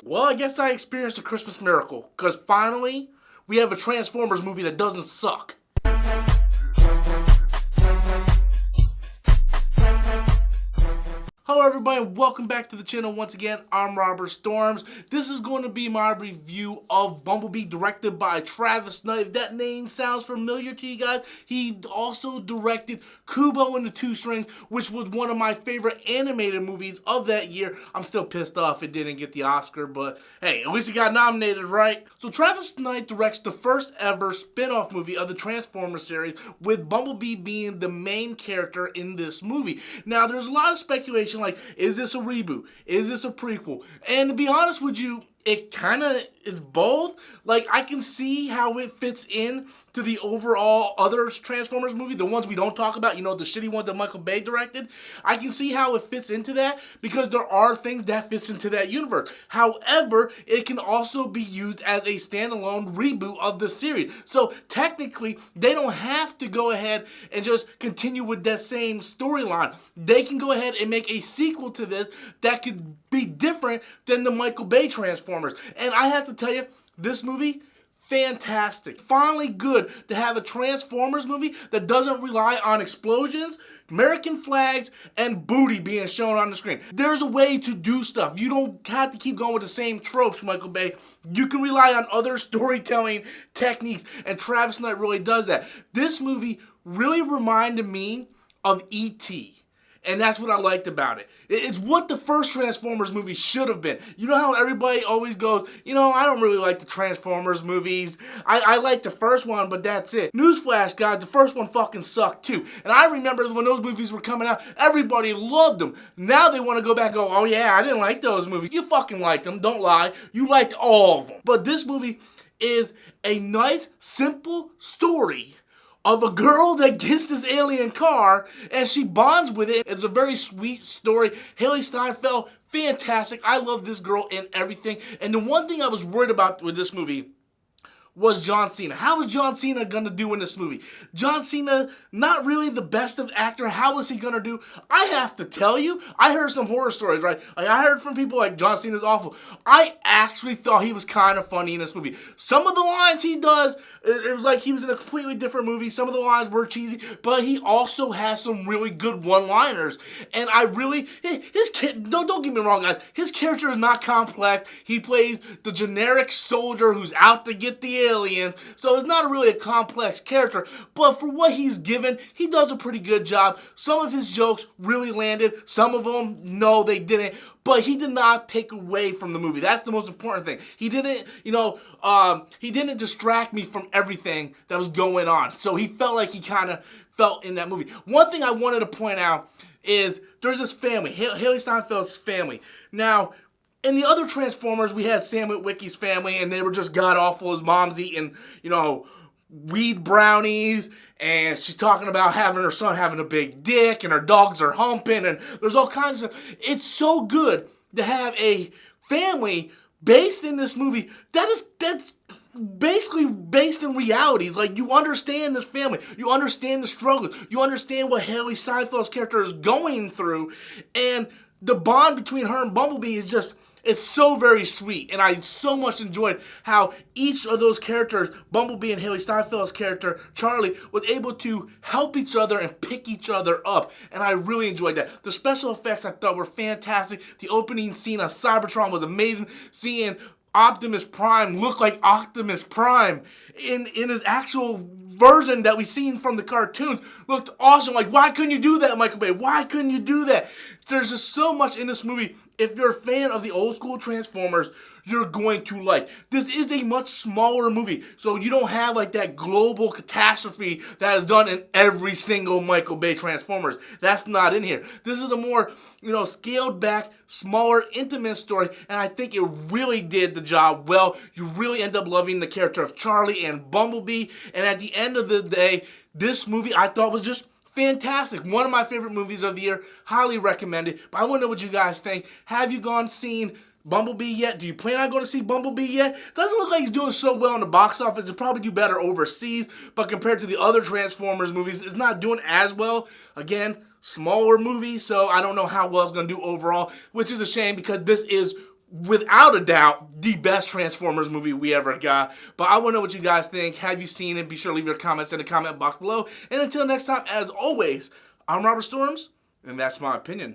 Well, I guess I experienced a Christmas miracle, because finally, we have a Transformers movie that doesn't suck. Hello everybody and welcome back to the channel once again. I'm Robert Storms. This is going to be my review of Bumblebee, directed by Travis Knight. If that name sounds familiar to you guys, he also directed Kubo and the Two Strings, which was one of my favorite animated movies of that year. I'm still pissed off it didn't get the Oscar, but hey, at least it got nominated, right? So Travis Knight directs the first ever spin-off movie of the Transformers series, with Bumblebee being the main character in this movie. Now, there's a lot of speculation like, is this a reboot? Is this a prequel? And to be honest with you, it kind of is both. Like, I can see how it fits in to the overall other Transformers movie, the ones we don't talk about, you know, the shitty ones that Michael Bay directed. I can see how it fits into that because there are things that fits into that universe. However, it can also be used as a standalone reboot of the series. So technically, they don't have to go ahead and just continue with that same storyline. They can go ahead and make a sequel to this that could be different than the Michael Bay Transformers. And I have to tell you, this movie, fantastic. Finally good to have a Transformers movie that doesn't rely on explosions, American flags, and booty being shown on the screen. There's a way to do stuff. You don't have to keep going with the same tropes, Michael Bay. You can rely on other storytelling techniques, and Travis Knight really does that. This movie really reminded me of E.T., and that's what I liked about it. It's what the first Transformers movie should have been. You know how everybody always goes, you know, I don't really like the Transformers movies. I like the first one, but that's it. Newsflash, guys, the first one fucking sucked too. And I remember when those movies were coming out, everybody loved them. Now they want to go back and go, oh yeah, I didn't like those movies. You fucking liked them, don't lie. You liked all of them. But this movie is a nice, simple story of a girl that gets this alien car and she bonds with it. It's a very sweet story. Haley Steinfeld, fantastic. I love this girl and everything. And the one thing I was worried about with this movie was John Cena. How is John Cena gonna do in this movie? John Cena, not really the best of actor. How is he gonna do? I have to tell you, I heard some horror stories, right? Like, I heard from people like John Cena's awful. I actually thought he was kind of funny in this movie. Some of the lines he does, it was like he was in a completely different movie. Some of the lines were cheesy, but he also has some really good one-liners. And I really, don't get me wrong, guys. His character is not complex. He plays the generic soldier who's out to get the aliens, so it's not really a complex character, but for what he's given, he does a pretty good job. Some of his jokes really landed, some of them, no, they didn't, but he did not take away from the movie. That's the most important thing. He didn't, he didn't distract me from everything that was going on, so he felt like he kind of felt in that movie. One thing I wanted to point out is there's this family, Haley Steinfeld's family. Now, in the other Transformers, we had Sam Witwicky's family, and they were just god-awful. His mom's eating, weed brownies, and she's talking about having her son having a big dick, and her dogs are humping, and there's all kinds of stuff. It's so good to have a family based in this movie that's basically based in realities. Like, you understand this family, you understand the struggles, you understand what Haley Steinfeld's character is going through, and the bond between her and Bumblebee is just, it's so very sweet, and I so much enjoyed how each of those characters, Bumblebee and Haley Steinfeld's character, Charlie, was able to help each other and pick each other up, and I really enjoyed that. The special effects I thought were fantastic. The opening scene on Cybertron was amazing. Seeing Optimus Prime look like Optimus Prime in his actual version that we've seen from the cartoons looked awesome. Like, why couldn't you do that, Michael Bay? Why couldn't you do that? There's just so much in this movie. If you're a fan of the old school Transformers, you're going to like. This is a much smaller movie, so you don't have like that global catastrophe that is done in every single Michael Bay Transformers. That's not in here. This is a more, scaled back, smaller, intimate story, and I think it really did the job well. You really end up loving the character of Charlie and Bumblebee, and at the end of the day, this movie I thought was just fantastic. One of my favorite movies of the year. Highly recommended. But I want to know what you guys think. Have you seen Bumblebee yet? Do you plan on going to see Bumblebee yet? Doesn't look like he's doing so well in the box office. He'll probably do better overseas, but compared to the other Transformers movies, it's not doing as well. Again, smaller movie, so I don't know how well it's going to do overall, which is a shame because this is without a doubt, the best Transformers movie we ever got. But I want to know what you guys think. Have you seen it? Be sure to leave your comments in the comment box below. And until next time, as always, I'm Robert Storms, and that's my opinion.